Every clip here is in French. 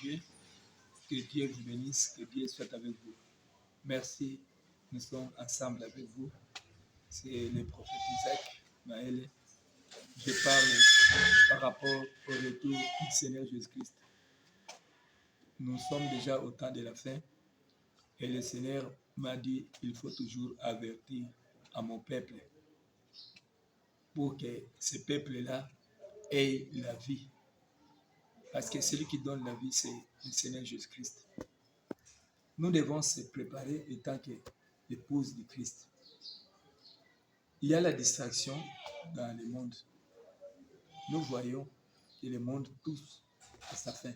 Dieu. Que Dieu vous bénisse, que Dieu soit avec vous. Merci, nous sommes ensemble avec vous. C'est le prophète Isaac Maël. Je parle par rapport au retour du Seigneur Jésus-Christ. Nous sommes déjà au temps de la fin et le Seigneur m'a dit il faut toujours avertir à mon peuple pour que ce peuple-là ait la vie. Parce que celui qui donne la vie, c'est le Seigneur Jésus-Christ. Nous devons se préparer en tant qu'épouse de Christ. Il y a la distraction dans le monde. Nous voyons que le monde touche à sa fin.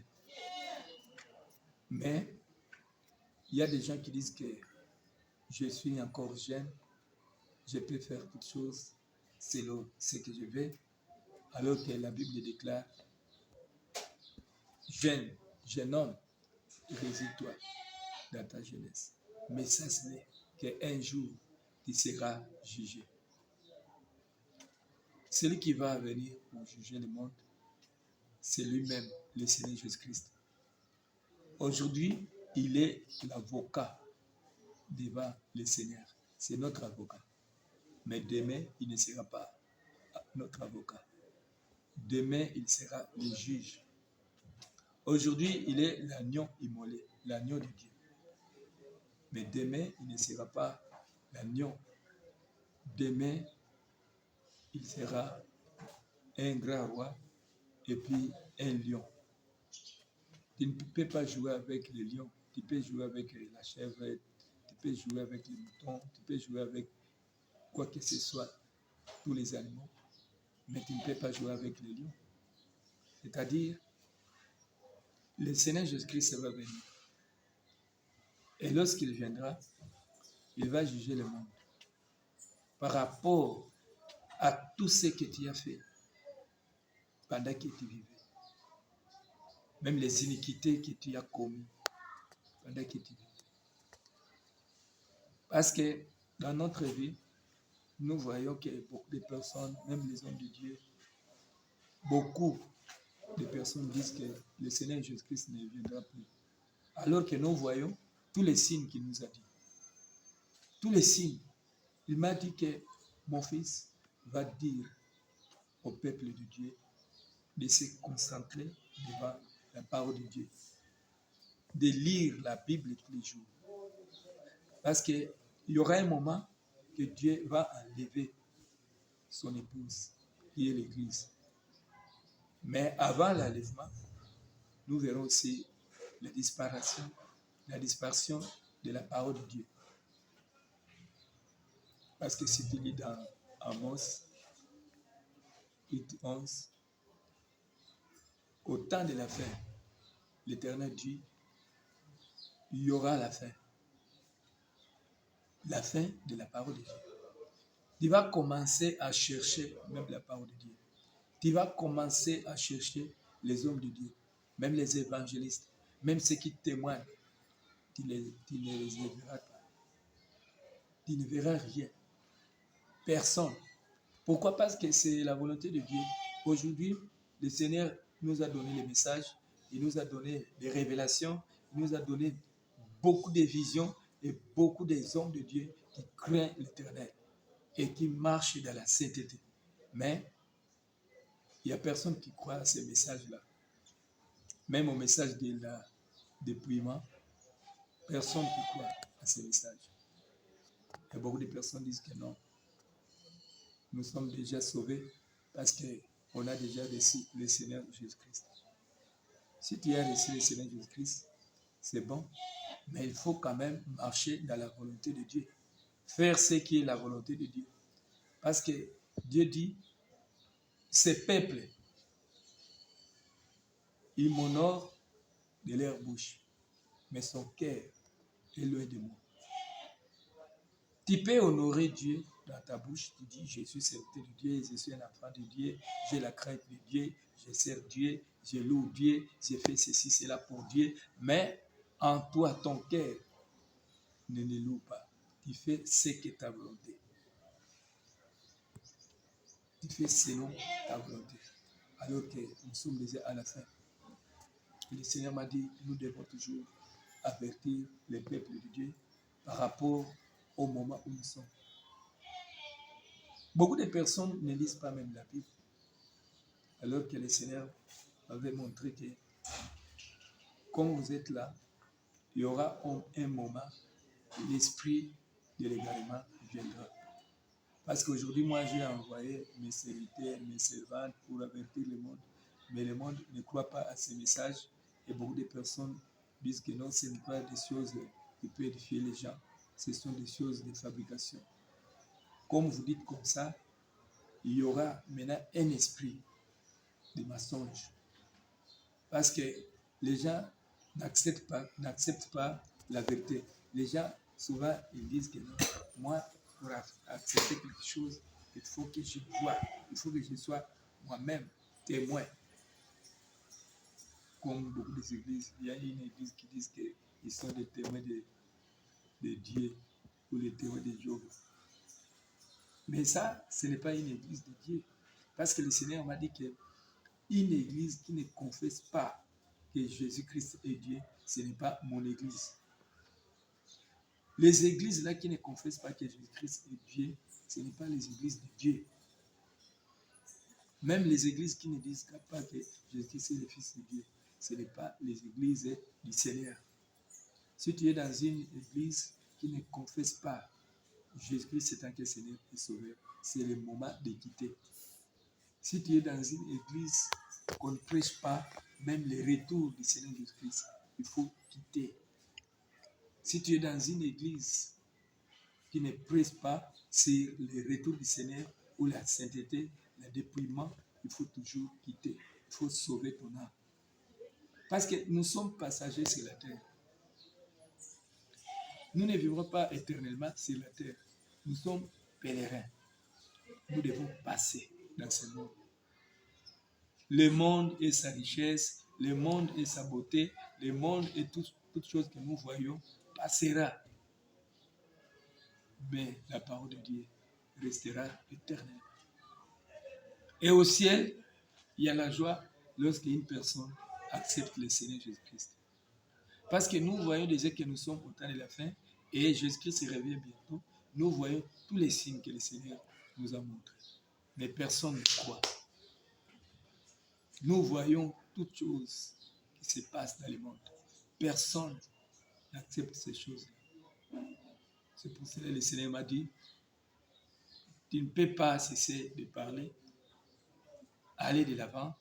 Mais il y a des gens qui disent que je suis encore jeune, je peux faire toutes choses selon ce que je veux, alors que la Bible déclare jeune homme, réside-toi dans ta jeunesse. Mais ça, ce n'est qu'un jour, tu seras jugé. Celui qui va venir pour juger le monde, c'est lui-même, le Seigneur Jésus-Christ. Aujourd'hui, il est l'avocat devant le Seigneur. C'est notre avocat. Mais demain, il ne sera pas notre avocat. Demain, il sera le juge. Aujourd'hui, il est l'agneau immolé, l'agneau de Dieu. Mais demain, il ne sera pas l'agneau. Demain, il sera un grand roi et puis un lion. Tu ne peux pas jouer avec le lion, tu peux jouer avec la chèvre, tu peux jouer avec les moutons, tu peux jouer avec quoi que ce soit, tous les animaux, mais tu ne peux pas jouer avec le lion. C'est-à-dire, le Seigneur Jésus-Christ va venir. Et lorsqu'il viendra, il va juger le monde par rapport à tout ce que tu as fait pendant que tu vivais. Même les iniquités que tu as commises pendant que tu vivais. Parce que dans notre vie, nous voyons que beaucoup de personnes, même les hommes de Dieu, beaucoup de personnes disent que le Seigneur Jésus-Christ ne viendra plus. Alors que nous voyons tous les signes qu'il nous a dit. Tous les signes. Il m'a dit que mon fils va dire au peuple de Dieu de se concentrer devant la parole de Dieu, de lire la Bible tous les jours. Parce qu'il y aura un moment que Dieu va enlever son épouse, qui est l'Église. Mais avant l'enlèvement, nous verrons aussi la dispersion de la parole de Dieu. Parce que si tu lis dans Amos 8:11, au temps de la fin, l'Éternel dit, il y aura la fin. La fin de la parole de Dieu. Tu vas commencer à chercher même la parole de Dieu. Tu vas commencer à chercher les hommes de Dieu, même les évangélistes, même ceux qui témoignent. Tu ne les verras pas. Tu ne verras rien. Personne. Pourquoi? Parce que c'est la volonté de Dieu. Aujourd'hui, le Seigneur nous a donné les messages, il nous a donné des révélations, il nous a donné beaucoup de visions et beaucoup des hommes de Dieu qui craignent l'Éternel et qui marchent dans la sainteté. Mais il n'y a personne qui croit à ces messages-là. Même au message de la dépouillement, personne qui croit à ces messages. Et beaucoup de personnes disent que non. Nous sommes déjà sauvés parce qu'on a déjà reçu le Seigneur Jésus-Christ. Si tu as reçu le Seigneur Jésus-Christ, c'est bon, mais il faut quand même marcher dans la volonté de Dieu. Faire ce qui est la volonté de Dieu. Parce que Dieu dit, ces peuples, ils m'honorent de leur bouche, mais son cœur est loin de moi. Tu peux honorer Dieu dans ta bouche, tu dis, je suis serviteur de Dieu, je suis un enfant de Dieu, j'ai la crainte de Dieu, je sers Dieu, je loue Dieu, je fais ceci, cela pour Dieu, mais en toi, ton cœur ne le loue pas. Tu fais ce que ta volonté. Tu fais selon ta volonté. Alors que nous sommes déjà à la fin. le Seigneur m'a dit, nous devons toujours avertir les peuples de Dieu par rapport au moment où nous sommes. Beaucoup de personnes ne lisent pas même la Bible, alors que le Seigneur m'avait montré que, comme vous êtes là, il y aura un moment où l'esprit de l'égarement viendra. Parce qu'aujourd'hui, moi, j'ai envoyé mes serviteurs, mes servantes pour avertir le monde. Mais le monde ne croit pas à ces messages. Et beaucoup de personnes disent que non, ce n'est pas des choses qui peuvent édifier les gens. Ce sont des choses de fabrication. Comme vous dites comme ça, il y aura maintenant un esprit de mensonge. Parce que les gens n'acceptent pas la vérité. Les gens, souvent, ils disent que non, moi, pour accepter quelque chose, il faut que je vois, il faut que je sois moi-même témoin. Comme beaucoup d'églises, il y a une église qui dit qu'ils sont des témoins de Dieu ou les témoins de Job. Mais ça, ce n'est pas une église de Dieu. Parce que le Seigneur m'a dit qu'une église qui ne confesse pas que Jésus-Christ est Dieu, ce n'est pas mon église. Les églises là qui ne confessent pas que Jésus-Christ est Dieu, ce n'est pas les églises de Dieu. Même les églises qui ne disent pas que Jésus-Christ est le Fils de Dieu, ce n'est pas les églises du Seigneur. Si tu es dans une église qui ne confesse pas Jésus-Christ c'est un que Seigneur et Sauveur, c'est le moment de quitter. Si tu es dans une église qu'on ne prêche pas même le retour du Seigneur Jésus-Christ, il faut quitter. Si tu es dans une église qui ne prêche pas sur le retour du Seigneur ou la sainteté, le dépouillement, il faut toujours quitter. Il faut sauver ton âme. Parce que nous sommes passagers sur la terre. Nous ne vivrons pas éternellement sur la terre. Nous sommes pèlerins. Nous devons passer dans ce monde. Le monde et sa richesse, le monde et sa beauté, le monde et toutes choses que nous voyons passera. Mais la parole de Dieu restera éternelle. Et au ciel, il y a la joie lorsqu'une personne accepte le Seigneur Jésus-Christ. Parce que nous voyons déjà que nous sommes au temps de la fin et Jésus-Christ se revient bientôt. Nous voyons tous les signes que le Seigneur nous a montrés. Mais personne ne croit. Nous voyons toutes choses qui se passent dans le monde. Personne n'accepte ces choses. C'est pour cela que le Seigneur m'a dit, tu ne peux pas cesser de parler, aller de l'avant,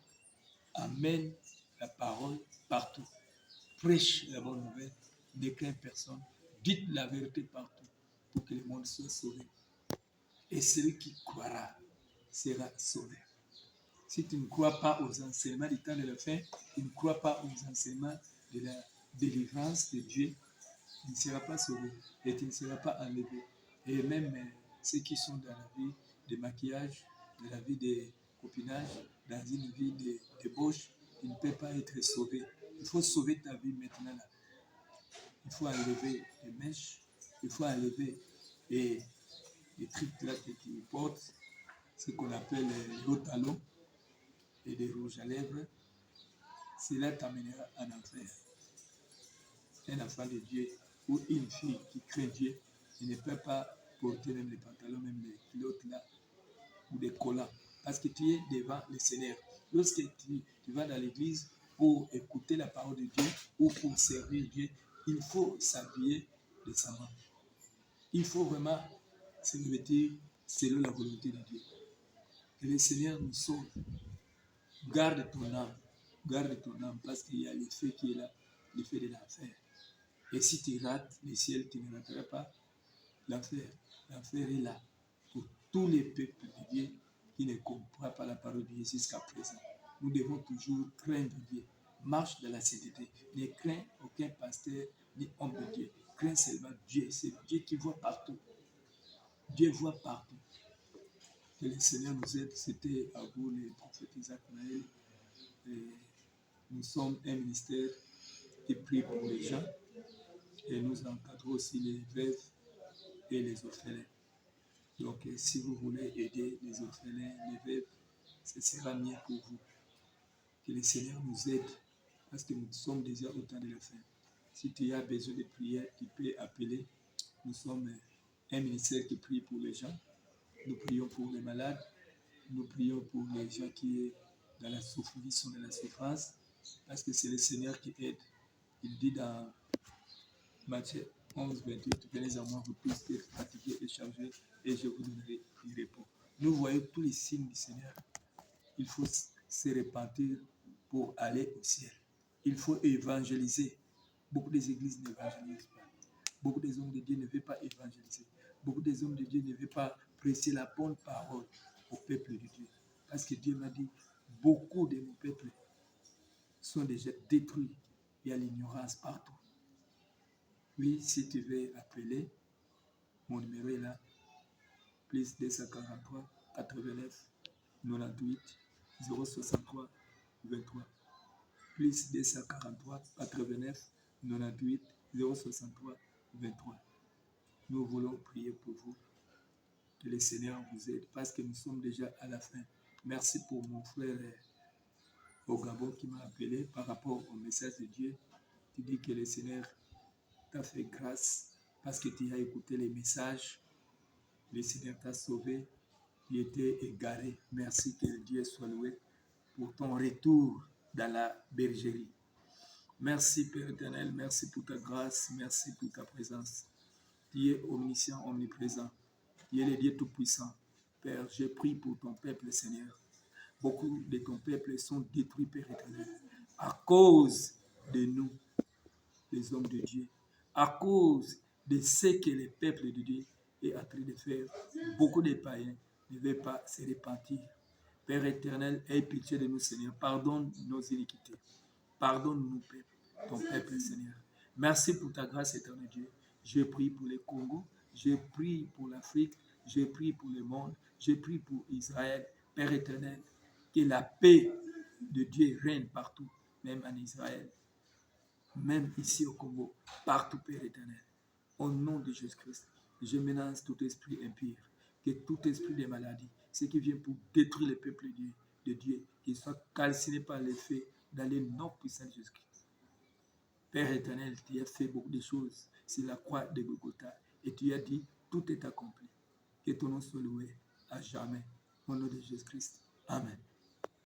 amène la parole partout. Prêche la bonne nouvelle, ne crains personne, dites la vérité partout pour que le monde soit sauvé. Et celui qui croira sera sauvé. Si tu ne crois pas aux enseignements du temps de la fin, tu ne crois pas aux enseignements de la délivrance de Dieu, tu ne seras pas sauvé et tu ne seras pas enlevé. Et même ceux qui sont dans la vie de maquillage, dans la vie de copinage, dans une vie de débauche, tu ne peux pas être sauvé. Il faut sauver ta vie maintenant. Là. Il faut enlever les mèches, il faut enlever les trucs là que tu portes, ce qu'on appelle les hauts talons et des rouges à lèvres. Cela t'amènera en enfer. Un enfant de Dieu ou une fille qui craint Dieu, il ne peut pas porter même les pantalons, même les culottes là, ou des collants, parce que tu es devant le Seigneur. Lorsque tu vas dans l'église pour écouter la parole de Dieu ou pour servir Dieu, il faut s'habiller décemment. Il faut vraiment se revêtir selon la volonté de Dieu. Que le Seigneur nous sauve. Garde ton âme, parce qu'il y a l'effet qui est là, l'effet de l'enfer. Et si tu rates le ciel, tu ne rateras pas l'enfer. L'enfer est là pour tous les peuples de Dieu qui ne comprennent pas la parole de Dieu jusqu'à présent. Nous devons toujours craindre Dieu. Marche dans la sainteté. Ne crains aucun pasteur ni homme de Dieu. Crains seulement Dieu. C'est Dieu qui voit partout. Dieu voit partout. Que le Seigneur nous aide. C'était à vous, les prophètes Isaac Naël. Nous sommes un ministère qui prie pour les gens. Et nous encadrons aussi les veuves et les orphelins. Donc, si vous voulez aider les orphelins, les veuves, ce sera mieux pour vous. Que le Seigneur nous aide parce que nous sommes déjà au temps de la fin. Si tu as besoin de prière, tu peux appeler. Nous sommes un ministère qui prie pour les gens. Nous prions pour les malades. Nous prions pour les gens qui sont dans la souffrance, parce que c'est le Seigneur qui aide. Il dit dans Matthieu 11, 28, venez à moi, vous tous qui êtes fatigués et chargés, et je vous donnerai du repos. Nous voyons tous les signes du Seigneur. Il faut se repentir pour aller au ciel. Il faut évangéliser. Beaucoup des églises n'évangélisent pas. Beaucoup des hommes de Dieu ne veulent pas évangéliser. Beaucoup des hommes de Dieu ne veulent pas prêcher la bonne parole au peuple de Dieu. Parce que Dieu m'a dit, beaucoup de mon peuple sont déjà détruits. Il y a l'ignorance partout. Oui, si tu veux appeler, mon numéro est là. Plus 243 89 98 063 23. Plus 243 89 98 063 23. Nous voulons prier pour vous. Que le Seigneur vous aide parce que nous sommes déjà à la fin. Merci pour mon frère au Gabon qui m'a appelé par rapport au message de Dieu. Tu dis que le Seigneur t'a fait grâce parce que tu as écouté les messages. Le Seigneur t'a sauvé. Tu étais égaré. Merci, que Dieu soit loué pour ton retour dans la bergerie. Merci Père éternel, merci pour ta grâce, merci pour ta présence. Tu es omniscient, omniprésent. Tu es le Dieu tout-puissant. Père, je prie pour ton peuple, Seigneur. Beaucoup de ton peuple sont détruits, Père éternel, à cause de nous, les hommes de Dieu, à cause de ce que le peuple de Dieu est en train de faire. Beaucoup de païens ne veulent pas se repentir. Père éternel, aie pitié de nous, Seigneur. Pardonne nos iniquités. Pardonne-nous, Père, ton peuple, Seigneur. Merci pour ta grâce, éternel Dieu. Je prie pour le Congo, je prie pour l'Afrique, je prie pour le monde, je prie pour Israël. Père éternel, que la paix de Dieu règne partout, même en Israël, même ici au Congo, partout, Père éternel. Au nom de Jésus-Christ, je menace tout esprit impur, que tout esprit de maladie, ce qui vient pour détruire le peuple de Dieu, qu'il soit calciné par l'effet dans le nom puissant de Jésus-Christ. Père éternel, tu as fait beaucoup de choses sur la croix de Golgotha et tu as dit, tout est accompli. Que ton nom soit loué à jamais. Au nom de Jésus-Christ. Amen.